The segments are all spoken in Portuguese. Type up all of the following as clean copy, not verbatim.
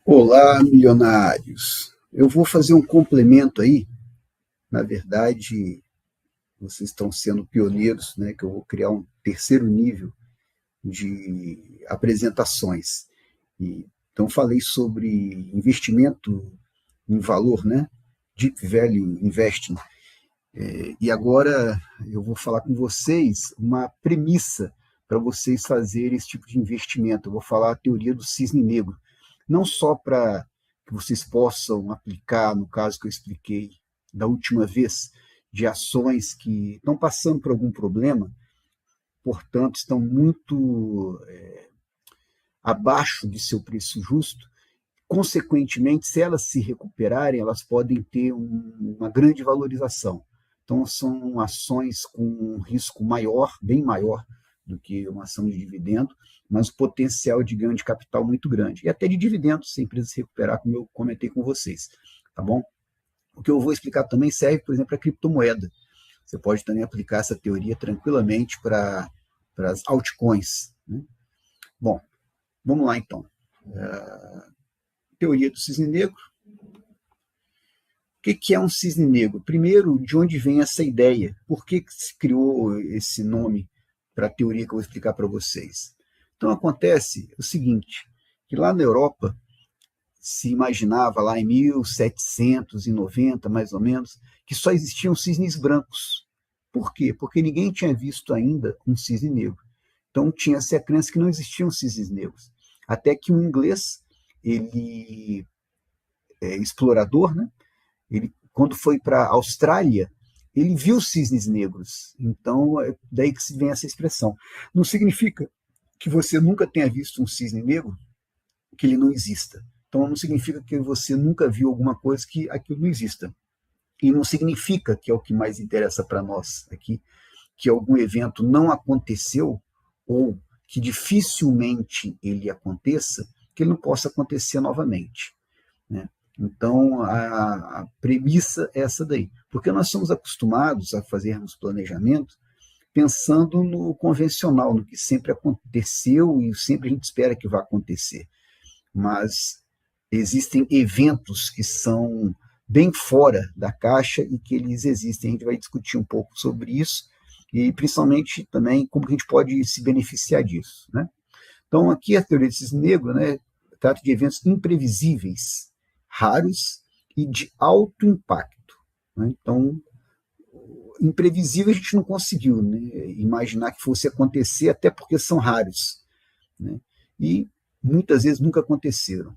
Olá, milionários. Eu vou fazer um complemento aí. Na verdade, vocês estão sendo pioneiros, né? Que eu vou criar um terceiro nível de apresentações. Então, falei sobre investimento em valor, né? Deep Value Investing. E agora eu vou falar com vocês uma premissa para vocês fazerem esse tipo de investimento. Eu vou falar a teoria do cisne negro, não só para que vocês possam aplicar, no caso que eu expliquei da última vez, de ações que estão passando por algum problema, portanto, estão muito abaixo de seu preço justo. Consequentemente, se elas se recuperarem, elas podem ter uma grande valorização. Então, são ações com um risco maior, bem maior do que uma ação de dividendo, mas o potencial de ganho de capital muito grande. E até de dividendos, se a empresa se recuperar, como eu comentei com vocês. Tá bom? O que eu vou explicar também serve, por exemplo, para a criptomoeda. Você pode também aplicar essa teoria tranquilamente para as altcoins. Né? Bom, vamos lá então. Teoria do cisne negro. O que é um cisne negro? Primeiro, de onde vem essa ideia? Por que se criou esse nome para a teoria que eu vou explicar para vocês? Então, acontece o seguinte, que lá na Europa, se imaginava lá em 1790, mais ou menos, que só existiam cisnes brancos. Por quê? Porque ninguém tinha visto ainda um cisne negro. Então, tinha-se a crença que não existiam cisnes negros. Até que um inglês, ele é explorador, né? Ele, quando foi para a Austrália, ele viu cisnes negros. Então, é daí que se vem essa expressão. Não significa que você nunca tenha visto um cisne negro, que ele não exista. Então, não significa que você nunca viu alguma coisa que aquilo não exista. E não significa, que é o que mais interessa para nós aqui, que algum evento não aconteceu ou que dificilmente ele aconteça, que ele não possa acontecer novamente. Né? Então, a premissa é essa daí. Porque nós somos acostumados a fazermos planejamento pensando no convencional, no que sempre aconteceu e sempre a gente espera que vá acontecer. Mas existem eventos que são bem fora da caixa e que eles existem. A gente vai discutir um pouco sobre isso e principalmente também como que a gente pode se beneficiar disso. Né? Então, aqui a teoria do cisne negro, né, trata de eventos imprevisíveis, raros e de alto impacto. Né? Então, imprevisível a gente não conseguiu, né, imaginar que fosse acontecer, até porque são raros. Né? E muitas vezes nunca aconteceram.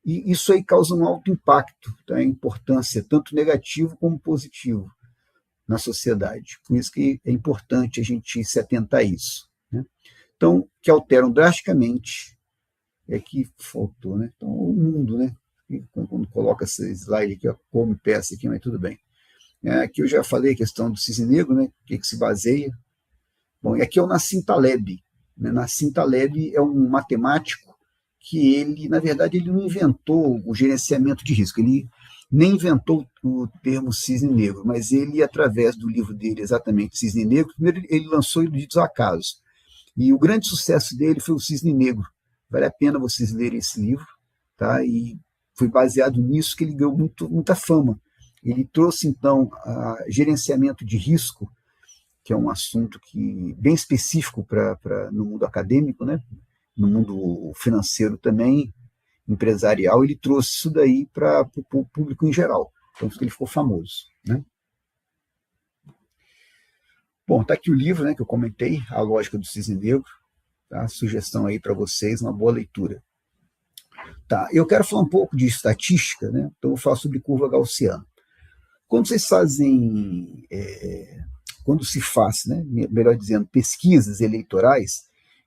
E isso aí causa um alto impacto, tá? A importância tanto negativo como positivo na sociedade. Por isso que é importante a gente se atentar a isso. Né? Então, que alteram drasticamente, é que faltou, né? Então, o mundo, né? Quando coloca esse slide aqui, ó, como peça aqui, mas tudo bem. Aqui eu já falei a questão do cisne negro, né? O que se baseia. Bom, e aqui é o Nassim Taleb. Né? Nassim Taleb é um matemático que ele, na verdade, ele não inventou o gerenciamento de risco, ele nem inventou o termo cisne negro, mas ele, através do livro dele, exatamente, Cisne Negro, primeiro ele lançou Iludidos Acasos, e o grande sucesso dele foi o Cisne Negro. Vale a pena vocês lerem esse livro, tá? E foi baseado nisso que ele ganhou muita fama. Ele trouxe, então, gerenciamento de risco, que é um assunto que bem específico no mundo acadêmico, né? No mundo financeiro também, empresarial, ele trouxe isso daí para o público em geral. Então, ele ficou famoso. Né? Bom, está aqui o livro, né, que eu comentei, A Lógica do Cisne Negro. Tá? Sugestão aí para vocês, uma boa leitura. Tá, eu quero falar um pouco de estatística, né? Então, eu vou falar sobre curva gaussiana. Quando vocês fazem, quando se faz, né, melhor dizendo, pesquisas eleitorais,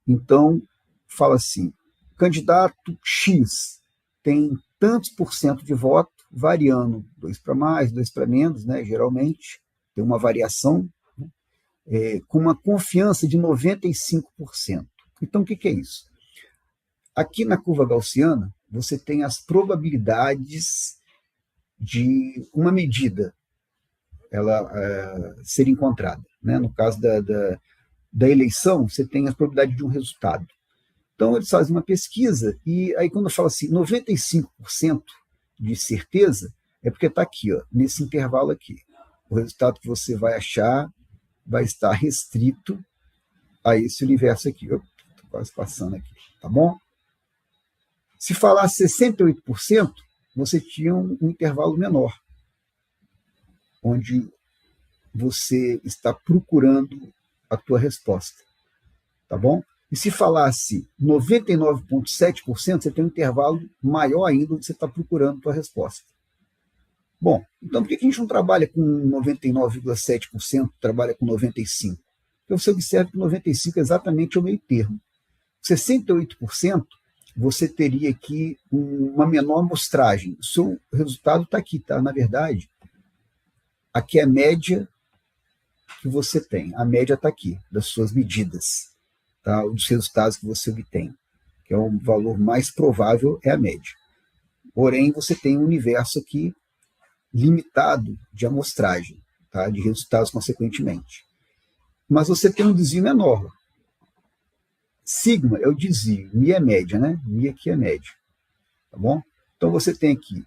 então, fala assim, candidato X tem tantos por cento de voto, variando 2 para mais, 2 para menos, né, geralmente, tem uma variação, né, com uma confiança de 95%. Então, o que é isso? Aqui na curva gaussiana, você tem as probabilidades de uma medida ela ser encontrada. Né? No caso da eleição, você tem a probabilidade de um resultado. Então, eles fazem uma pesquisa, e aí quando eu falo assim, 95% de certeza, é porque está aqui, ó, nesse intervalo aqui. O resultado que você vai achar vai estar restrito a esse universo aqui. Estou quase passando aqui, tá bom? Se falar 68%, você tinha um intervalo menor, onde você está procurando a tua resposta, tá bom? E se falasse 99,7%, você tem um intervalo maior ainda onde você está procurando a tua resposta. Bom, então por que a gente não trabalha com 99,7%, trabalha com 95%? Porque você observa que 95% é exatamente o meio termo. 68%, você teria aqui uma menor amostragem. O seu resultado está aqui, tá? Na verdade, aqui é a média que você tem. A média está aqui, das suas medidas, tá? Dos resultados que você obtém, que é o valor mais provável, é a média. Porém, você tem um universo aqui limitado de amostragem, tá? De resultados consequentemente. Mas você tem um desvio menor. Sigma é o desvio, Mi é média, né? Mi aqui é média, tá bom? Então você tem aqui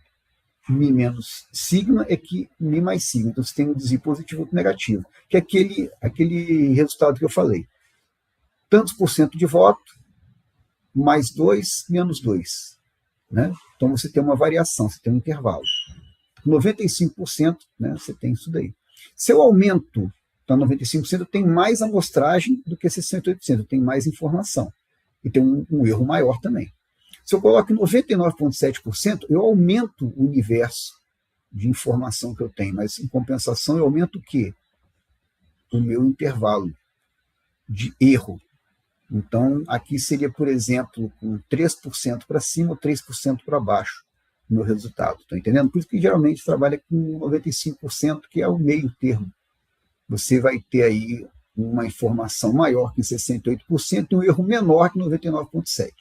Mi menos sigma é que Mi mais sigma. Então você tem um desvio positivo ou negativo, que é aquele resultado que eu falei. Tantos por cento de voto, mais 2, menos 2. Né? Então você tem uma variação, você tem um intervalo. 95%, né, você tem isso daí. Se eu aumento para 95%, eu tenho mais amostragem do que 68%, eu tenho mais informação. E tem um erro maior também. Se eu coloco 99,7%, eu aumento o universo de informação que eu tenho, mas em compensação eu aumento o quê? O meu intervalo de erro. Então, aqui seria, por exemplo, com 3% para cima ou 3% para baixo o meu resultado. Está entendendo? Por isso que geralmente trabalha com 95%, que é o meio termo. Você vai ter aí uma informação maior que 68% e um erro menor que 99,7%.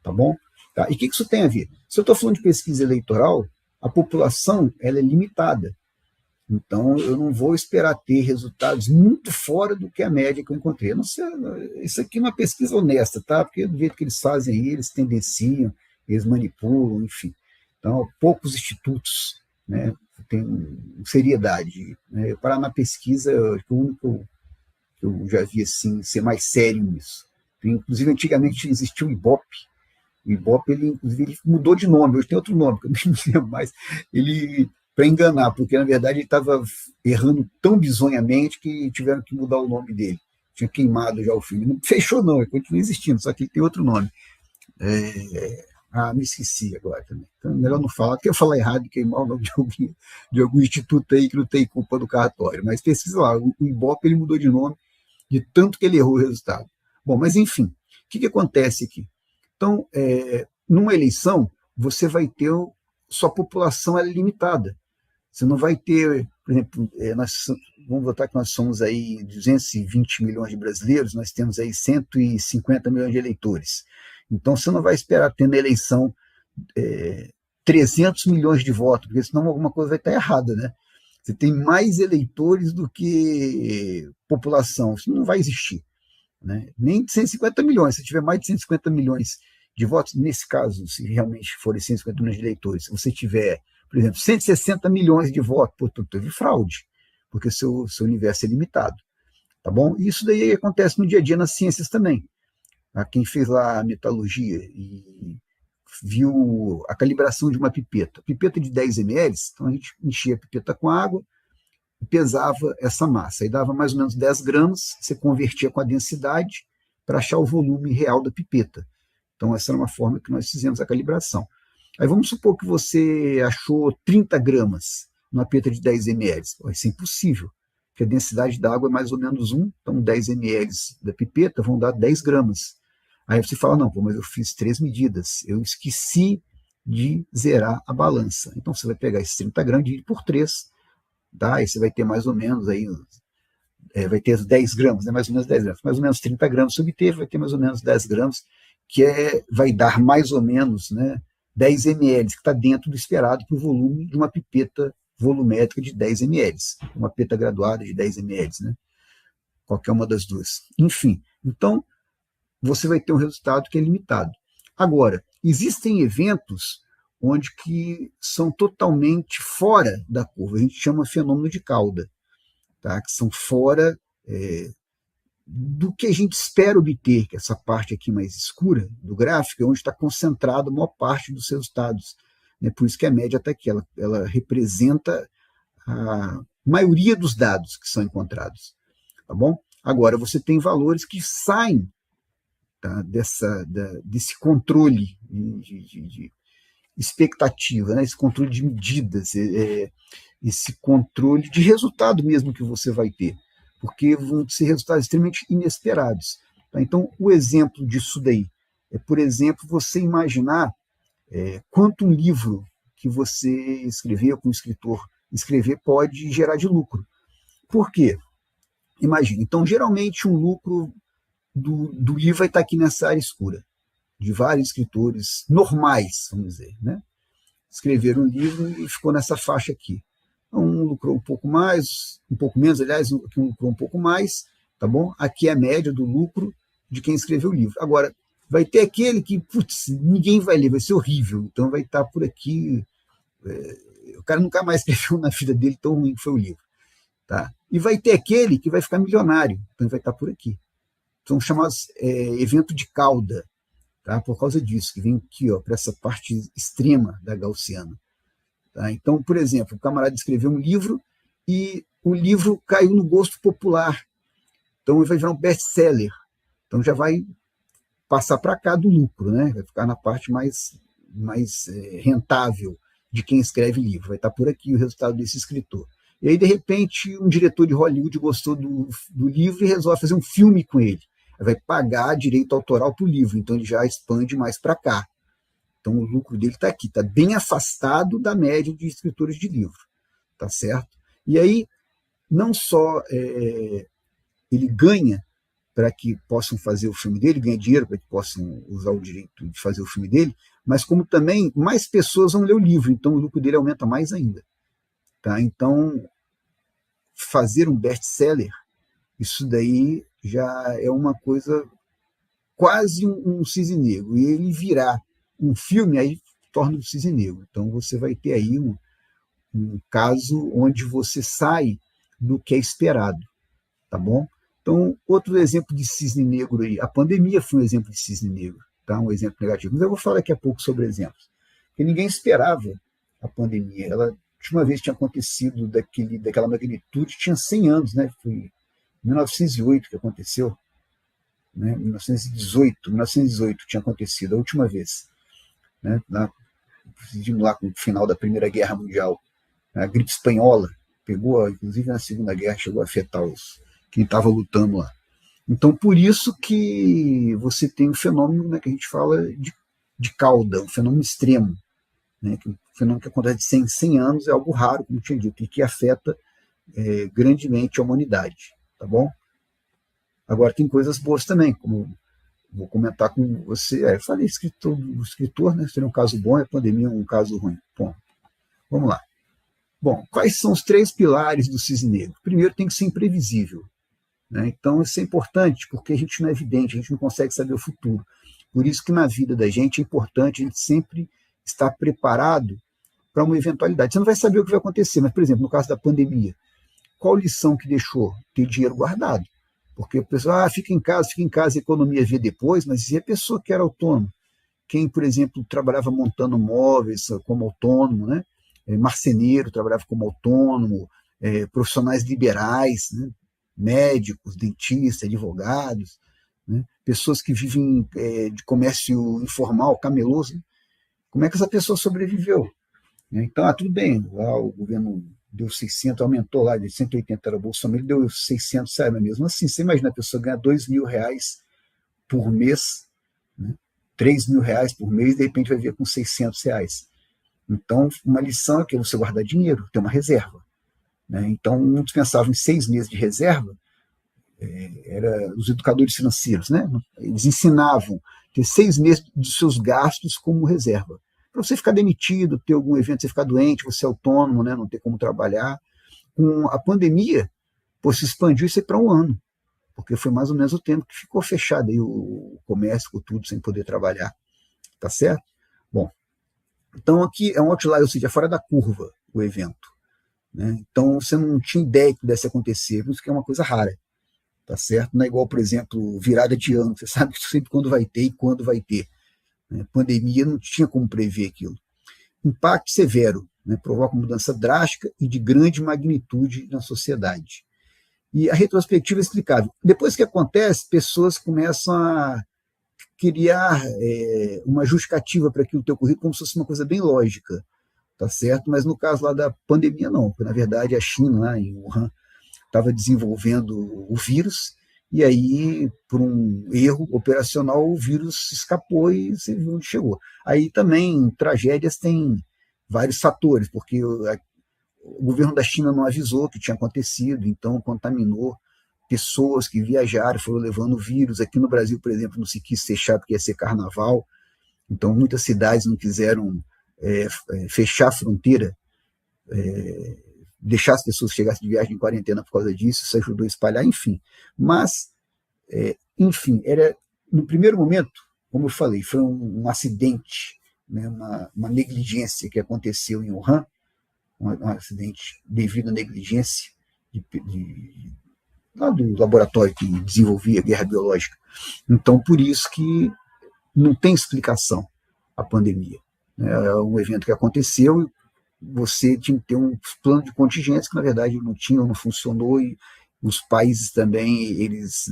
Tá bom? Tá. E o que isso tem a ver? Se eu estou falando de pesquisa eleitoral, a população ela é limitada. Então, eu não vou esperar ter resultados muito fora do que a média que eu encontrei. Não sei, isso aqui é uma pesquisa honesta, tá? Porque do jeito que eles fazem aí, eles tendenciam, eles manipulam, enfim. Então, poucos institutos, né, têm seriedade. Né? Parar na pesquisa, o único que eu já vi assim, ser mais sério nisso. Inclusive, antigamente existia o IBOP. O IBOP, ele mudou de nome, hoje tem outro nome, que eu nem lembro mais. Ele, para enganar, porque na verdade ele estava errando tão bizonhamente que tiveram que mudar o nome dele. Tinha queimado já o filme. Não fechou, não, ele continua existindo, só que ele tem outro nome. Me esqueci agora também. Então, melhor não falar, porque eu falar errado e queimar o nome de algum instituto aí que não tem culpa do cartório. Mas pesquisa lá, o IBOP ele mudou de nome de tanto que ele errou o resultado. Bom, mas enfim, o que acontece aqui? Então, numa eleição, você vai ter, sua população é limitada. Você não vai ter, por exemplo, vamos botar que nós somos aí 220 milhões de brasileiros, nós temos aí 150 milhões de eleitores. Então, você não vai esperar ter na eleição 300 milhões de votos, porque senão alguma coisa vai estar errada, né? Você tem mais eleitores do que população, isso não vai existir. Né? Nem de 150 milhões, se tiver mais de 150 milhões de votos, nesse caso, se realmente forem 150 milhões de eleitores, se você tiver, por exemplo, 160 milhões de votos, portanto, teve fraude, porque seu universo é limitado. Tá bom? E isso daí acontece no dia a dia nas ciências também. Quem fez lá a metalurgia e viu a calibração de uma pipeta de 10 ml, então a gente enchia a pipeta com água, pesava essa massa, aí dava mais ou menos 10 gramas, você convertia com a densidade para achar o volume real da pipeta. Então essa era uma forma que nós fizemos a calibração. Aí vamos supor que você achou 30 gramas numa pipeta de 10 ml. Isso é impossível, porque a densidade da água é mais ou menos 1, então 10 ml da pipeta vão dar 10 gramas. Aí você fala, não, mas eu fiz 3 medidas, eu esqueci de zerar a balança. Então você vai pegar esses 30 gramas e dividir por 3, tá? Aí você vai ter mais ou menos aí, vai ter 10 gramas, né? Mais ou menos 10 gramas, mais ou menos 30 gramas se obteve, vai ter mais ou menos 10 gramas, que vai dar mais ou menos, né, 10 ml, que está dentro do esperado para o volume de uma pipeta volumétrica de 10 ml, uma pipeta graduada de 10 ml, né? Qualquer uma das duas. Enfim, então, você vai ter um resultado que é limitado. Agora, existem eventos onde que são totalmente fora da curva, a gente chama fenômeno de cauda, tá? Que são fora do que a gente espera obter, que é essa parte aqui mais escura do gráfico, é onde está concentrada a maior parte dos resultados. Né? Por isso que a média está aqui, ela representa a maioria dos dados que são encontrados. Tá bom? Agora, você tem valores que saem, tá, desse controle de expectativa, né? Esse controle de medidas, esse controle de resultado mesmo que você vai ter, porque vão ser resultados extremamente inesperados. Tá? Então, o exemplo disso daí é, por exemplo, você imaginar quanto um livro que você escrever, com um escritor escrever, pode gerar de lucro. Por quê? Imagina, então, geralmente um lucro do livro vai estar aqui nessa área escura, de vários escritores normais, vamos dizer, né? Escreveram um livro e ficou nessa faixa aqui. Um lucrou um pouco mais, um pouco menos, aliás, um lucrou um pouco mais, tá bom? Aqui é a média do lucro de quem escreveu o livro. Agora, vai ter aquele que, putz, ninguém vai ler, vai ser horrível, então vai estar por aqui. O cara nunca mais escreveu na vida dele, tão ruim que foi o livro. Tá? E vai ter aquele que vai ficar milionário, então vai estar por aqui. São chamados evento de cauda, tá? Por causa disso, que vem aqui para essa parte extrema da gaussiana. Tá? Então, por exemplo, o camarada escreveu um livro e o livro caiu no gosto popular. Então, ele vai virar um best-seller. Então, já vai passar para cá do lucro, né? Vai ficar na parte mais rentável de quem escreve livro. Vai estar por aqui o resultado desse escritor. E aí, de repente, um diretor de Hollywood gostou do livro e resolve fazer um filme com ele. Vai pagar direito autoral para o livro, então ele já expande mais para cá. Então o lucro dele está aqui, está bem afastado da média de escritores de livro, tá certo? E aí, não só ele ganha para que possam fazer o filme dele, ganha dinheiro para que possam usar o direito de fazer o filme dele, mas como também mais pessoas vão ler o livro, então o lucro dele aumenta mais ainda. Tá? Então, fazer um best-seller, isso daí já é uma coisa quase um cisne negro. E ele virar um filme, aí torna o cisne negro. Então você vai ter aí um caso onde você sai do que é esperado. Tá bom? Então, outro exemplo de cisne negro aí, a pandemia foi um exemplo de cisne negro, tá? Um exemplo negativo. Mas eu vou falar daqui a pouco sobre exemplos. Porque ninguém esperava a pandemia. Ela, a última vez que tinha acontecido daquela magnitude, tinha 100 anos, né? Foi em 1908 que aconteceu, né? 1918 tinha acontecido a última vez, né? Lá com o final da Primeira Guerra Mundial, a gripe espanhola pegou, inclusive na Segunda Guerra, chegou a afetar quem estava lutando lá. Então, por isso que você tem um fenômeno, né, que a gente fala de cauda, um fenômeno extremo, né, que um fenômeno que acontece de 100 em 100 anos, é algo raro, como tinha dito, e que afeta grandemente a humanidade. Tá bom? Agora, tem coisas boas também, como vou comentar com você. Eu falei escritor, né, seria um caso bom e a pandemia é um caso ruim. Bom, vamos lá. Bom, quais são os 3 pilares do cisne negro? Primeiro, tem que ser imprevisível. Né? Então, isso é importante, porque a gente não é evidente, a gente não consegue saber o futuro. Por isso que na vida da gente é importante a gente sempre estar preparado para uma eventualidade. Você não vai saber o que vai acontecer, mas, por exemplo, no caso da pandemia, qual lição que deixou? Ter dinheiro guardado. Porque o pessoal, fica em casa, a economia vê depois, mas e a pessoa que era autônomo? Quem, por exemplo, trabalhava montando móveis como autônomo, né? Marceneiro trabalhava como autônomo, profissionais liberais, né? Médicos, dentistas, advogados, né? Pessoas que vivem de comércio informal, camelôs, né? Como é que essa pessoa sobreviveu? Então, tudo bem, lá o governo deu 600, aumentou lá de 180 era o Bolsa Família, deu 600, sabe? Mas mesmo assim, você imagina a pessoa ganhar R$2.000 por mês, né? R$3.000 por mês, de repente vai vir com R$600. Então, uma lição é que você guardar dinheiro, ter uma reserva. Né? Então, muitos pensavam em 6 meses de reserva, era os educadores financeiros, né? Eles ensinavam ter 6 meses de seus gastos como reserva. Para você ficar demitido, ter algum evento, você ficar doente, você é autônomo, né? Não ter como trabalhar. Com a pandemia, se expandiu isso aí para um ano. porque foi mais ou menos o tempo que ficou fechado aí o comércio, com tudo, sem poder trabalhar. Tá certo? Bom, então aqui é um outlier, ou seja, fora da curva o evento. Né? Então você não tinha ideia que pudesse acontecer, por isso que é uma coisa rara. Tá certo? Não é igual, por exemplo, virada de ano, você sabe sempre quando vai ter e quando vai ter. Né? Pandemia não tinha como prever aquilo. Impacto severo, né? Provoca mudança drástica e de grande magnitude na sociedade. E a retrospectiva é explicável. Depois que acontece, pessoas começam a criar uma justificativa para aquilo ter ocorrido como se fosse uma coisa bem lógica, tá certo? Mas no caso lá da pandemia, não, porque na verdade a China, lá em Wuhan, estava desenvolvendo o vírus, e aí, por um erro operacional, o vírus escapou e você viu onde chegou. Aí também, tragédias têm vários fatores, porque o governo da China não avisou que tinha acontecido, então contaminou pessoas que viajaram, foram levando o vírus. Aqui no Brasil, por exemplo, não se quis fechar porque ia ser carnaval, então muitas cidades não quiseram fechar a fronteira, deixar as pessoas chegassem de viagem em quarentena por causa disso, isso ajudou a espalhar, enfim. Mas, enfim, era no primeiro momento, como eu falei, foi um acidente, né, uma negligência que aconteceu em Wuhan, um acidente devido à negligência lá do laboratório que desenvolvia a guerra biológica. Então, por isso que não tem explicação a pandemia. É um evento que aconteceu e você tinha que ter um plano de contingência que, na verdade, não tinha, não funcionou, e os países também eles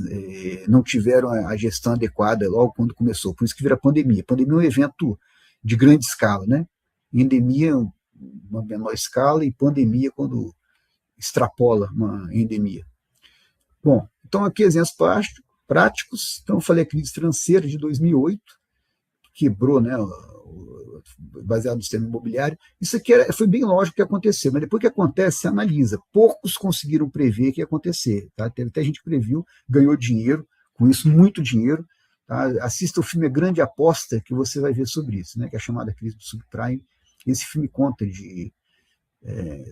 não tiveram a gestão adequada logo quando começou. Por isso que vira pandemia. Pandemia é um evento de grande escala, né? Endemia, uma menor escala, e pandemia quando extrapola uma endemia. Bom, então aqui exemplos práticos. Então eu falei a crise financeira de 2008, que quebrou, né, baseado no sistema imobiliário. Isso aqui foi bem lógico que aconteceu, mas depois que acontece, você analisa. Poucos conseguiram prever que ia acontecer. Tá? Teve até gente que previu, ganhou dinheiro, com isso, muito dinheiro. Tá? Assista o filme A Grande Aposta, que você vai ver sobre isso, né, que é a chamada crise do subprime. Esse filme conta de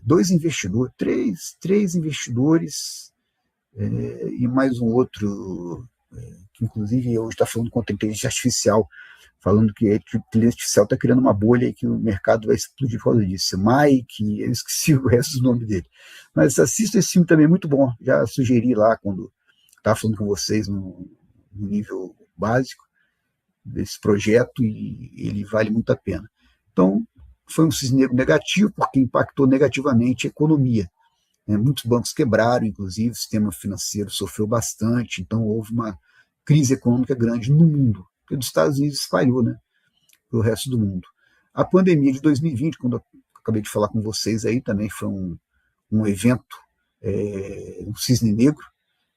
dois investidores, três investidores e mais um outro, que inclusive hoje está falando contra a inteligência artificial, falando que a inteligência artificial está criando uma bolha e que o mercado vai explodir por causa disso. Mike, eu esqueci o resto do nome dele. Mas assista esse filme também, é muito bom. Já sugeri lá quando estava falando com vocês no nível básico desse projeto, e ele vale muito a pena. Então, foi um cisne negro negativo, porque impactou negativamente a economia. Muitos bancos quebraram, inclusive, o sistema financeiro sofreu bastante, então houve uma crise econômica grande no mundo, porque dos Estados Unidos espalhou, né, para o resto do mundo. A pandemia de 2020, quando eu acabei de falar com vocês aí, também foi um evento, um cisne negro,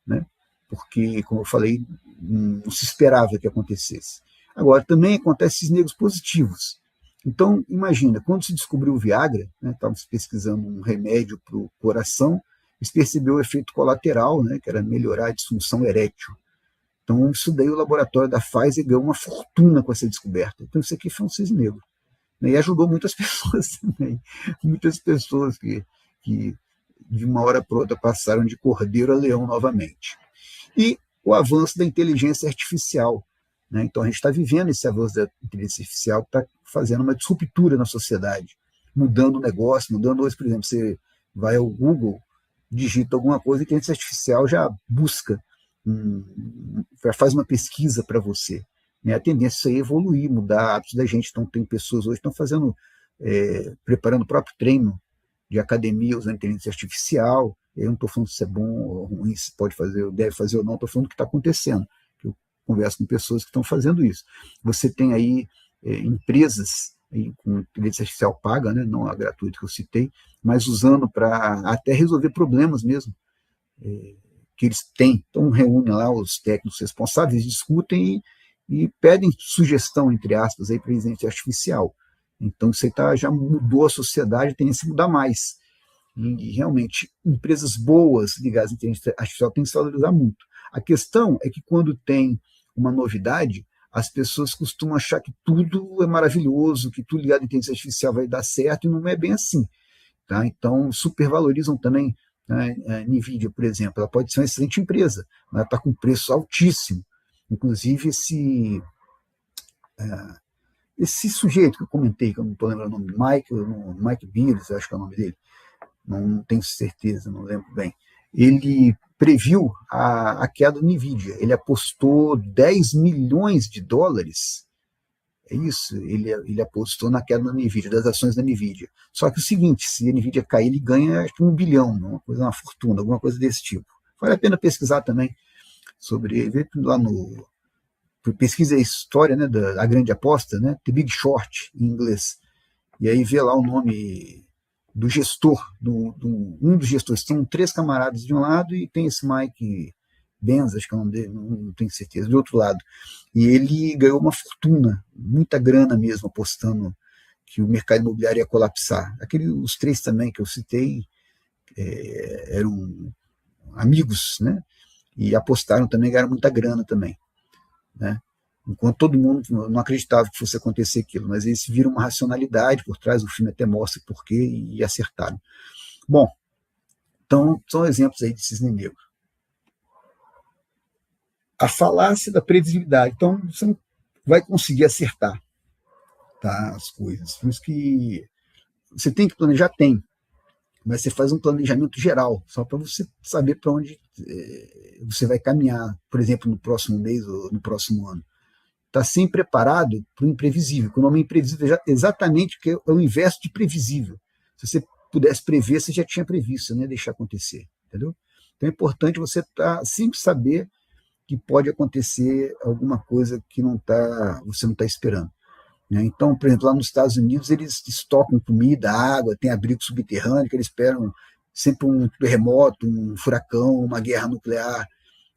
né, porque, como eu falei, não se esperava que acontecesse. Agora, também acontecem cisnes negros positivos. Então, imagina, quando se descobriu o Viagra, estávamos pesquisando um remédio para o coração, eles perceberam o efeito colateral, né, que era melhorar a disfunção erétil. Então, isso daí o laboratório da Pfizer ganhou uma fortuna com essa descoberta. Então, isso aqui foi um cisne negro. E ajudou muitas pessoas também. Muitas pessoas que de uma hora para outra passaram de cordeiro a leão novamente. E o avanço da inteligência artificial. Né? Então, a gente está vivendo esse avanço da inteligência artificial que está fazendo uma disruptura na sociedade, mudando o negócio, mudando hoje, por exemplo, você vai ao Google, digita alguma coisa, a inteligência artificial já busca, já faz uma pesquisa para você. Né? A tendência é evoluir, mudar hábitos da gente. Então, tem pessoas hoje que estão fazendo, preparando o próprio treino de academia usando inteligência artificial. Eu não estou falando se é bom ou ruim, se pode fazer, deve fazer ou não, estou falando o que está acontecendo. Eu converso com pessoas que estão fazendo isso. Você tem aí empresas aí com inteligência artificial paga, né, não a gratuita que eu citei, mas usando para até resolver problemas mesmo que eles têm. Então, reúnem lá os técnicos responsáveis, discutem e pedem sugestão, entre aspas, para a inteligência artificial. Então, isso aí já mudou a sociedade, tem que se mudar mais. E realmente, empresas boas ligadas à inteligência artificial têm que se valorizar muito. A questão é que quando tem uma novidade, as pessoas costumam achar que tudo é maravilhoso, que tudo ligado à inteligência artificial vai dar certo, e não é bem assim. Tá? Então, supervalorizam também Né? A NVIDIA, por exemplo, ela pode ser uma excelente empresa, mas ela está com preço altíssimo. Inclusive, esse sujeito que eu comentei, que eu não estou lembrando o nome, Mike Beers, acho que é o nome dele, não tenho certeza, não lembro bem. Ele previu a queda do NVIDIA. Ele apostou 10 milhões de dólares. É isso, ele apostou na queda da NVIDIA, das ações da NVIDIA. Só que é o seguinte, se a NVIDIA cair, ele ganha acho que 1 bilhão, uma fortuna, alguma coisa desse tipo. Vale a pena pesquisar também sobre ele, lá no pesquisa a história, né, da grande aposta, né, The Big Short, em inglês. E aí vê lá o nome do gestor, um dos gestores. Tem 3 camaradas de um lado e tem esse Mike Benz, acho que é o nome dele, não tenho certeza, do outro lado. E ele ganhou uma fortuna, muita grana mesmo, apostando que o mercado imobiliário ia colapsar. Os 3 também que eu citei eram amigos, né? E apostaram também, ganharam muita grana também, né? Enquanto todo mundo não acreditava que fosse acontecer aquilo, mas eles viram uma racionalidade por trás, o filme até mostra porquê e acertaram. Bom, então são exemplos aí de cisne negro. A falácia da previsibilidade, então você não vai conseguir acertar, tá, as coisas. Por isso que você tem que planejar, mas você faz um planejamento geral, só para você saber para onde você vai caminhar, por exemplo, no próximo mês ou no próximo ano. Está sempre preparado para o imprevisível. O nome imprevisível é exatamente que é o inverso de previsível. Se você pudesse prever, você já tinha previsto, você não ia deixar acontecer. Entendeu? Então é importante você sempre saber que pode acontecer alguma coisa que você não está esperando. Né? Então, por exemplo, lá nos Estados Unidos, eles estocam comida, água, tem abrigo subterrâneo, que eles esperam sempre um terremoto, um furacão, uma guerra nuclear.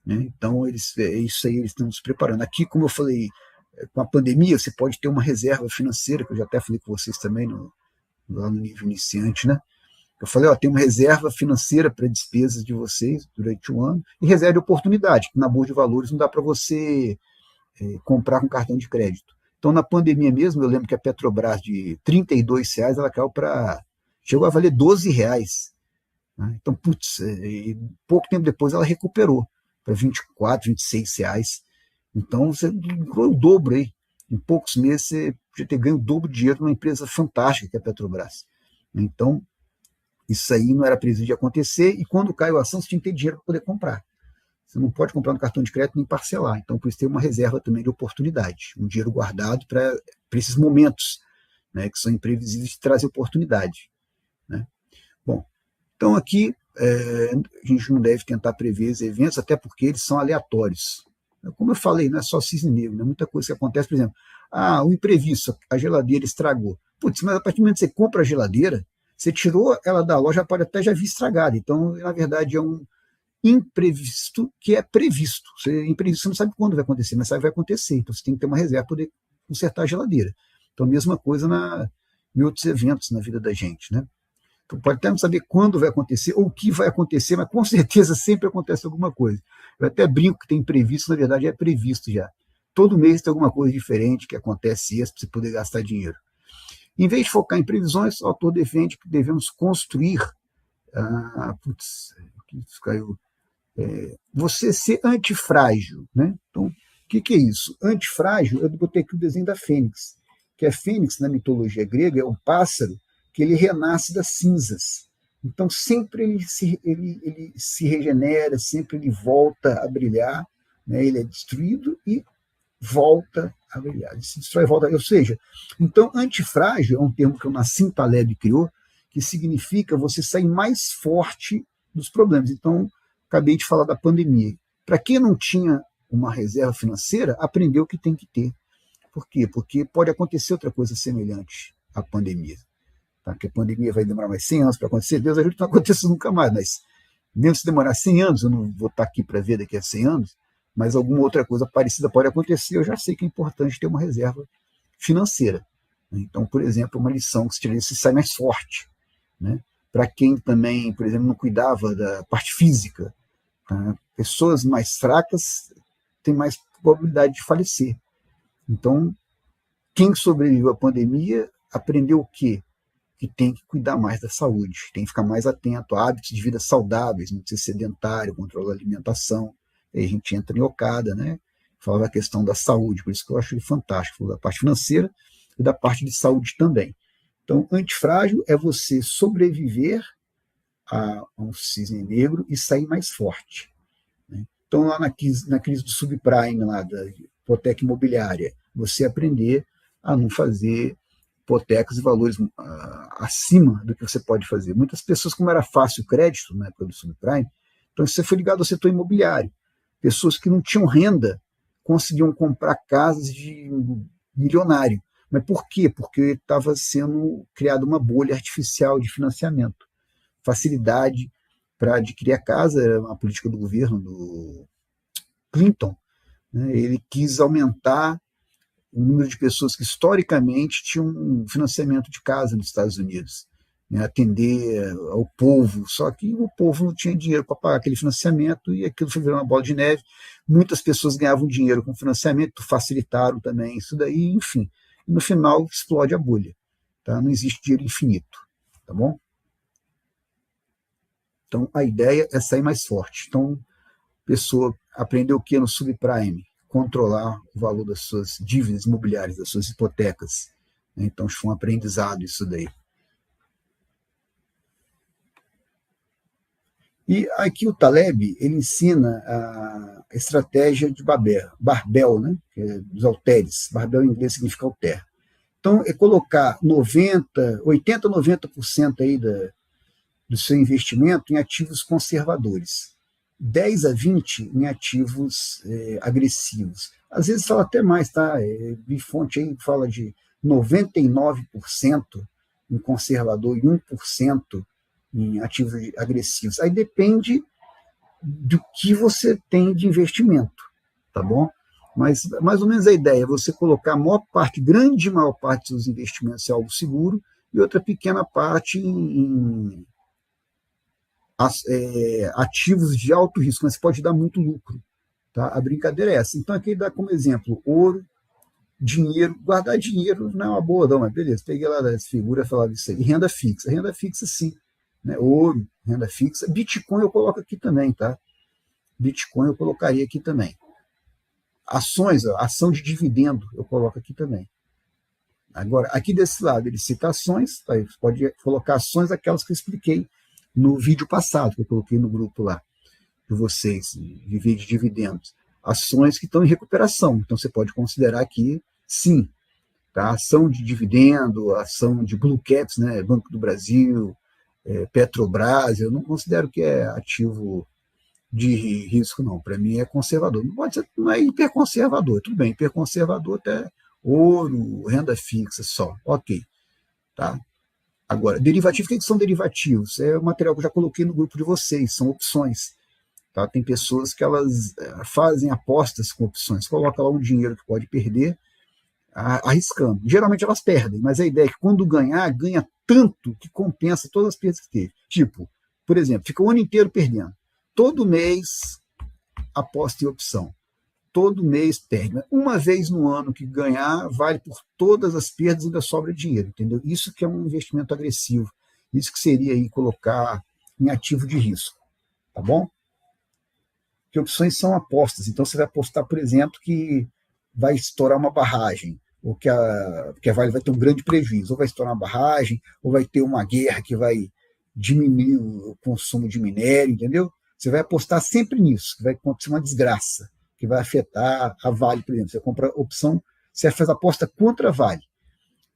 Né? Então, isso aí eles estão se preparando. Aqui, como eu falei, com a pandemia, você pode ter uma reserva financeira, que eu já até falei com vocês também lá no nível iniciante, né? Eu falei, tem uma reserva financeira para despesas de vocês durante o ano e reserva de oportunidade, que na bolsa de valores não dá para você comprar com cartão de crédito. Então, na pandemia mesmo, eu lembro que a Petrobras, de R$ 32, ela caiu chegou a valer R$ 12. Né? Então, pouco tempo depois ela recuperou para R$ 24, R$ 26. Então, você ganhou o dobro aí. Em poucos meses, você já ter ganho o dobro de dinheiro numa empresa fantástica que é a Petrobras. Então, isso aí não era previsto de acontecer, e quando caiu a ação, você tinha que ter dinheiro para poder comprar. Você não pode comprar no cartão de crédito nem parcelar. Então, por isso tem uma reserva também de oportunidade, um dinheiro guardado para esses momentos, né, que são imprevisíveis, de trazer oportunidade. Né? Bom, então aqui a gente não deve tentar prever os eventos, até porque eles são aleatórios. Como eu falei, não é só cisne negro, né? Muita coisa que acontece, por exemplo, o imprevisto, a geladeira estragou. Putz, mas a partir do momento que você compra a geladeira, você tirou ela da loja, pode até já vir estragada. Então, na verdade, é um imprevisto que é previsto. Imprevisto, você não sabe quando vai acontecer, mas sabe que vai acontecer. Então, você tem que ter uma reserva para poder consertar a geladeira. Então, a mesma coisa em outros eventos na vida da gente, né? Então, pode até não saber quando vai acontecer ou o que vai acontecer, mas com certeza sempre acontece alguma coisa. Eu até brinco que tem imprevisto, na verdade é previsto já. Todo mês tem alguma coisa diferente que acontece para você poder gastar dinheiro. Em vez de focar em previsões, o autor defende que devemos construir. Você ser antifrágil. Né? Então, o que é isso? Antifrágil, eu botei aqui o desenho da Fênix, que a Fênix, na mitologia grega, é um pássaro que ele renasce das cinzas. Então, sempre ele se regenera, sempre ele volta a brilhar, né? Ele é destruído e volta a brilhar. Ele se destrói e volta. Ou seja, então, antifrágil é um termo que o Nassim Taleb criou, que significa você sair mais forte dos problemas. Então, acabei de falar da pandemia. Para quem não tinha uma reserva financeira, aprendeu que tem que ter. Por quê? Porque pode acontecer outra coisa semelhante à pandemia. Tá? Que a pandemia vai demorar mais 100 anos para acontecer, Deus ajude que não aconteça nunca mais, mas mesmo se demorar 100 anos, eu não vou estar aqui para ver daqui a 100 anos, mas alguma outra coisa parecida pode acontecer, eu já sei que é importante ter uma reserva financeira. Então, por exemplo, uma lição que se sai mais forte. Né? Para quem também, por exemplo, não cuidava da parte física, tá? Pessoas mais fracas têm mais probabilidade de falecer. Então, quem sobreviveu à pandemia aprendeu o quê? que tem que cuidar mais da saúde, tem que ficar mais atento a hábitos de vida saudáveis, não ser sedentário, controlar a alimentação. Aí a gente entra em Okada, né? Falava a questão da saúde, por isso que eu acho ele fantástico, falou da parte financeira e da parte de saúde também. Então, antifrágil é você sobreviver a um cisne negro e sair mais forte, né? Então, lá na crise do subprime, lá da hipoteca imobiliária, você aprender a não fazer hipotecas e valores acima do que você pode fazer. Muitas pessoas, como era fácil o crédito na época do subprime, então você foi ligado ao setor imobiliário. Pessoas que não tinham renda conseguiam comprar casas de milionário. Mas por quê? Porque estava sendo criada uma bolha artificial de financiamento. Facilidade para adquirir a casa era uma política do governo do Clinton, né? Ele quis aumentar o número de pessoas que historicamente tinham um financiamento de casa nos Estados Unidos, né? Atender ao povo, só que o povo não tinha dinheiro para pagar aquele financiamento e aquilo foi virando uma bola de neve. Muitas pessoas ganhavam dinheiro com financiamento, facilitaram também isso daí, enfim. E no final explode a bolha. Tá? Não existe dinheiro infinito, tá bom? Então a ideia é sair mais forte. Então a pessoa aprendeu o que no subprime? Controlar o valor das suas dívidas imobiliárias, das suas hipotecas. Então foi um aprendizado isso daí. E aqui o Taleb, ele ensina a estratégia de Barbell, né? Que é dos halteres. Barbell em inglês significa halter. Então, é colocar 80%, 90% aí do seu investimento em ativos conservadores. 10 a 20 em ativos agressivos. Às vezes fala até mais, tá? Vi fonte aí que fala de 99% em conservador e 1% em ativos agressivos. Aí depende do que você tem de investimento, tá bom? Mas mais ou menos a ideia é você colocar a maior parte dos seus investimentos em algo seguro e outra pequena parte em ativos de alto risco, mas pode dar muito lucro. Tá? A brincadeira é essa. Então, aqui dá como exemplo ouro, dinheiro. Guardar dinheiro não é uma boa, não, mas beleza. Peguei lá das figuras e falava isso aí. Renda fixa. Renda fixa, sim. Né? Ouro, renda fixa. Bitcoin eu coloco aqui também, tá? Bitcoin eu colocaria aqui também. Ações, ação de dividendo, eu coloco aqui também. Agora, aqui desse lado, ele cita ações, tá? Você pode colocar ações, aquelas que eu expliquei no vídeo passado, que eu coloquei no grupo lá, de vocês, viver de dividendos. Ações que estão em recuperação, então você pode considerar aqui, sim, tá? Ação de dividendo, ação de Blue Caps, né? Banco do Brasil, Petrobras, eu não considero que é ativo de risco, não. Para mim é conservador. Não pode ser, não é hiperconservador. Tudo bem, hiperconservador até ouro, renda fixa só. Ok. Tá? Agora, derivativo, o que são derivativos? É o material que eu já coloquei no grupo de vocês, são opções. Tá? Tem pessoas que elas fazem apostas com opções, colocam lá um dinheiro que pode perder, arriscando. Geralmente elas perdem, mas a ideia é que quando ganhar, ganha tanto que compensa todas as perdas que teve. Tipo, por exemplo, fica o ano inteiro perdendo. Todo mês aposta em opção. Todo mês perde. Uma vez no ano que ganhar, vale por todas as perdas e ainda sobra dinheiro, entendeu? Isso que é um investimento agressivo. Isso que seria aí colocar em ativo de risco, tá bom? Que opções são apostas. Então você vai apostar, por exemplo, que vai estourar uma barragem, ou que a Vale vai ter um grande prejuízo, ou vai estourar uma barragem, ou vai ter uma guerra que vai diminuir o consumo de minério, entendeu? Você vai apostar sempre nisso, que vai acontecer uma desgraça, que vai afetar a Vale, por exemplo. Você compra opção, você faz aposta contra a Vale,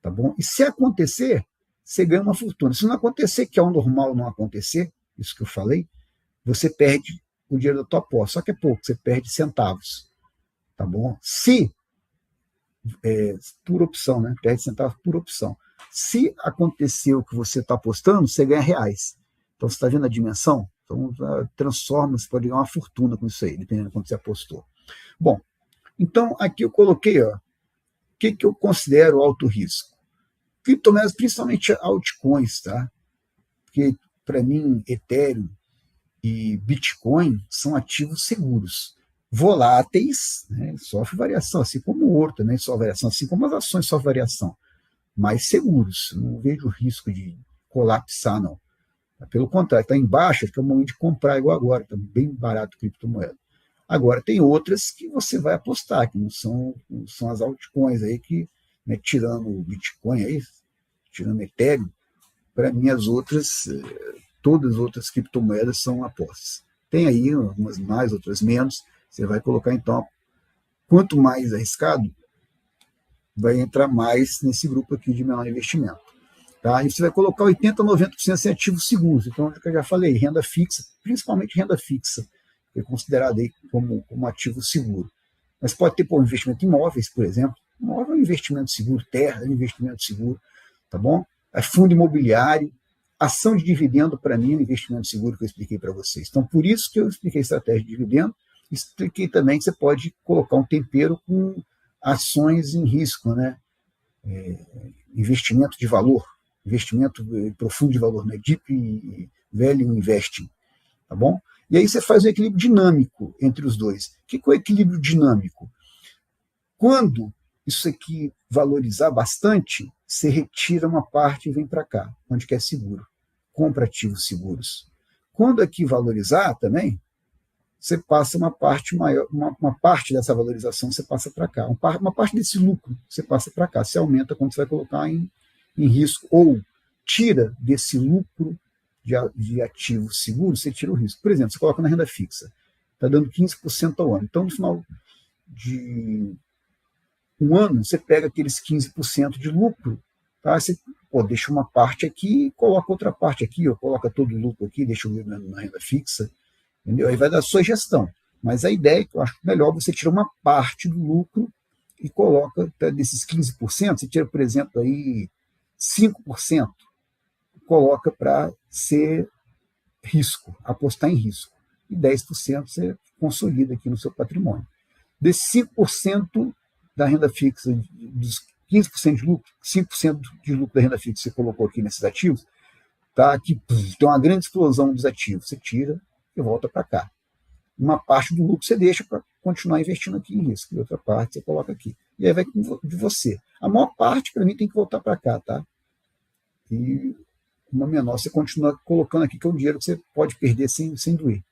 tá bom? E se acontecer, você ganha uma fortuna. Se não acontecer, que é o normal não acontecer, isso que eu falei, você perde o dinheiro da tua aposta. Só que é pouco, você perde centavos, tá bom? Se, por opção, né? Perde centavos por opção. Se acontecer o que você está apostando, você ganha reais. Então, você está vendo a dimensão? Então, transforma, você pode ganhar uma fortuna com isso aí, dependendo de quanto você apostou. Bom, então aqui eu coloquei, ó, o que eu considero alto risco. Criptomoedas, principalmente altcoins, tá? Porque, para mim, Ethereum e Bitcoin são ativos seguros. Voláteis, né, sofre variação, assim como o ouro também sofre variação, assim como as ações sofrem variação. mais seguros. Não vejo risco de colapsar, não. Pelo contrário, está em baixa, fica o momento de comprar igual agora, está bem barato a criptomoeda. Agora, tem outras que você vai apostar, que não são as altcoins aí que, né, tirando o Bitcoin aí, tirando Ethereum, para mim todas as outras criptomoedas são apostas. Tem aí umas mais, outras menos, você vai colocar então, quanto mais arriscado, vai entrar mais nesse grupo aqui de menor investimento. Tá? E você vai colocar 80% a 90% em ativos seguros. Então, eu já falei, renda fixa, principalmente renda fixa, que é considerada aí como ativo seguro. Mas pode ter investimento em imóveis, por exemplo. Imóvel é um investimento seguro, terra é um investimento seguro, tá bom? É fundo imobiliário, ação de dividendo, para mim, é um investimento seguro que eu expliquei para vocês. Então, por isso que eu expliquei estratégia de dividendo, expliquei também que você pode colocar um tempero com ações em risco, né? Investimento de valor, investimento profundo de valor, né? Deep Value Investing, tá bom? E aí você faz um equilíbrio dinâmico entre os dois. O que é o equilíbrio dinâmico? Quando isso aqui valorizar bastante, você retira uma parte e vem para cá, onde quer seguro. Compra ativos seguros. Quando aqui valorizar também, você passa uma parte maior, uma parte dessa valorização você passa para cá. Uma parte desse lucro você passa para cá. Você aumenta quando você vai colocar em risco. Ou tira desse lucro de ativos seguros, você tira o risco. Por exemplo, você coloca na renda fixa, está dando 15% ao ano. Então, no final de um ano, você pega aqueles 15% de lucro, tá? Você deixa uma parte aqui, coloca outra parte aqui, ou coloca todo o lucro aqui, deixa o na renda fixa, entendeu? Aí vai da sua gestão. Mas a ideia é que eu acho melhor você tirar uma parte do lucro e coloca desses 15%, você tira, por exemplo, aí 5%, coloca para ser risco, apostar em risco. E 10% você consolida aqui no seu patrimônio. Desses 5% da renda fixa, dos 15% de lucro, 5% de lucro da renda fixa que você colocou aqui nesses ativos, tá? Aqui tem uma grande explosão dos ativos. Você tira e volta para cá. Uma parte do lucro você deixa para continuar investindo aqui em risco, e outra parte você coloca aqui. E aí vai de você. A maior parte, para mim, tem que voltar para cá, tá? E uma menor você continua colocando aqui, que é um dinheiro que você pode perder sem doer.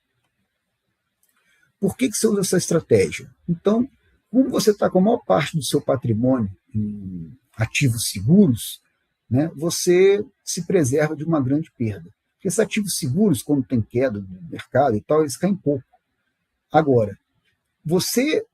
Por que você usa essa estratégia? Então, como você está com a maior parte do seu patrimônio em ativos seguros, né, você se preserva de uma grande perda. Porque esses ativos seguros, quando tem queda do mercado e tal, eles caem pouco. Agora, você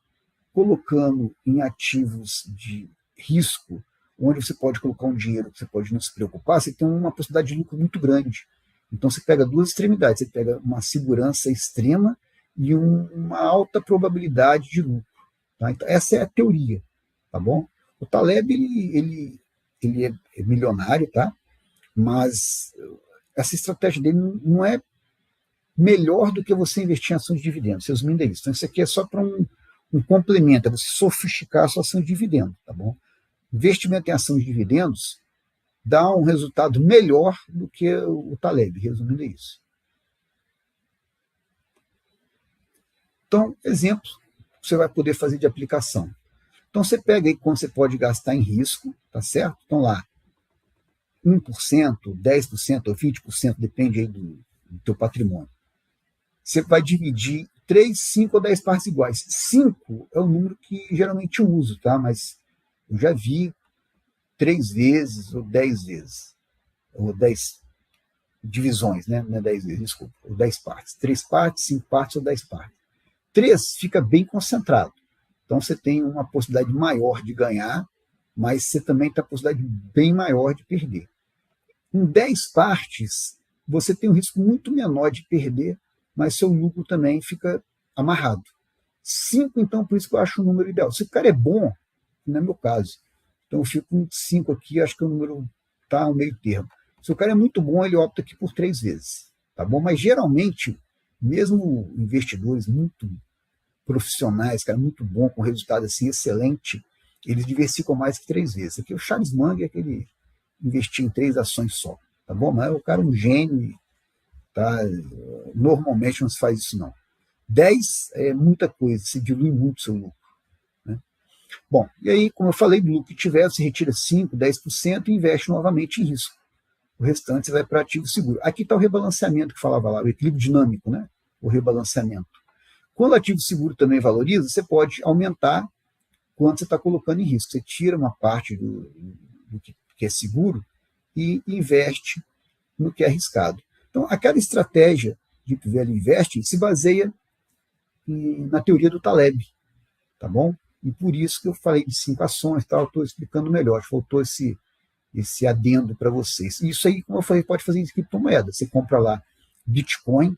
colocando em ativos de risco, onde você pode colocar um dinheiro que você pode não se preocupar, você tem uma possibilidade de lucro muito grande. Então você pega duas extremidades, você pega uma segurança extrema e uma alta probabilidade de lucro. Tá? Então, essa é a teoria, tá bom? O Taleb ele é milionário, tá? Mas essa estratégia dele não é melhor do que você investir em ações de dividendos, seus minderistas. Então isso aqui é só para um complemento, é você sofisticar a sua ação de dividendo, tá bom? Investimento em ação de dividendos dá um resultado melhor do que o Taleb, resumindo isso. Então, exemplo, você vai poder fazer de aplicação. Então, você pega aí quando você pode gastar em risco, tá certo? Então, lá, 1%, 10% ou 20%, depende aí do teu patrimônio. Você vai dividir 3, 5 ou 10 partes iguais. 5 é o número que geralmente eu uso, tá? Mas eu já vi 3 vezes ou 10 vezes. Ou 10 divisões, né? Não é 10 vezes, desculpa. Ou 10 partes. 3 partes, 5 partes ou 10 partes. 3 fica bem concentrado. Então você tem uma possibilidade maior de ganhar, mas você também tem a possibilidade bem maior de perder. Em 10 partes, você tem um risco muito menor de perder, mas seu lucro também fica amarrado. 5, então, por isso que eu acho o número ideal. Se o cara é bom, não é meu caso. Então eu fico com 5 aqui, acho que o número está ao meio termo. Se o cara é muito bom, ele opta aqui por 3 vezes. Tá bom? Mas geralmente, mesmo investidores muito profissionais, cara, muito bom, com resultado assim excelente, eles diversificam mais que 3 vezes. Aqui o Charles Munger, aquele investir em 3 ações só, tá bom? Mas o cara é um gênio, tá? Normalmente não se faz isso não. 10 é muita coisa, se dilui muito seu lucro, né? Bom, e aí, como eu falei, do lucro que tiver, você retira 5%, 10% e investe novamente em risco. O restante você vai para ativo seguro. Aqui está o rebalanceamento que falava lá, o equilíbrio dinâmico, né? O rebalanceamento. Quando o ativo seguro também valoriza, você pode aumentar quanto você está colocando em risco. Você tira uma parte do que é seguro e investe no que é arriscado. Então, aquela estratégia de Value Investing se baseia na teoria do Taleb, tá bom? E por isso que eu falei de 5 ações, tal, estou explicando melhor, faltou esse adendo para vocês. Isso aí, como eu falei, pode fazer em criptomoedas. Você compra lá Bitcoin,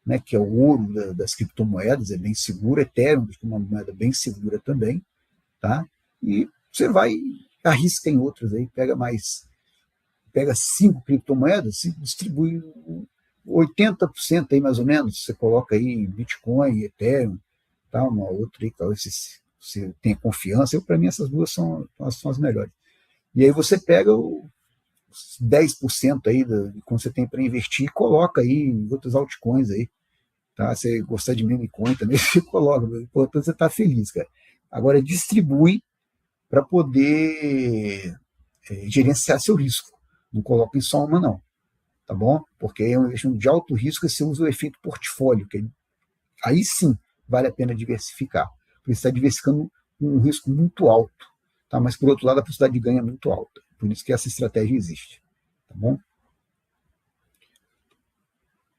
né, que é o ouro das criptomoedas, é bem seguro, Ethereum é uma moeda bem segura também, tá? E você vai, arrisca em outras aí, pega 5 criptomoedas e distribui 80% aí mais ou menos, você coloca aí Bitcoin, Ethereum, tá? Uma outra aí, talvez você tenha confiança. Para mim essas duas são as melhores. E aí você pega os 10% aí quando você tem para investir e coloca aí em outros altcoins aí. Tá? Se você gostar de meme coin também, você coloca. O importante é você estar feliz, cara. Agora distribui para poder gerenciar seu risco. Não coloca em só uma, não. Tá bom? Porque é um investimento de alto risco e você usa o efeito portfólio, que aí sim vale a pena diversificar. Porque você está diversificando um risco muito alto. Tá? Mas, por outro lado, a possibilidade de ganho é muito alta. Por isso que essa estratégia existe. Tá bom?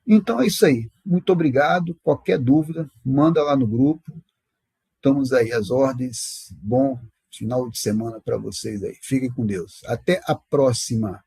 Então é isso aí. Muito obrigado. Qualquer dúvida, manda lá no grupo. Estamos aí às ordens. Bom final de semana para vocês aí. Fiquem com Deus. Até a próxima.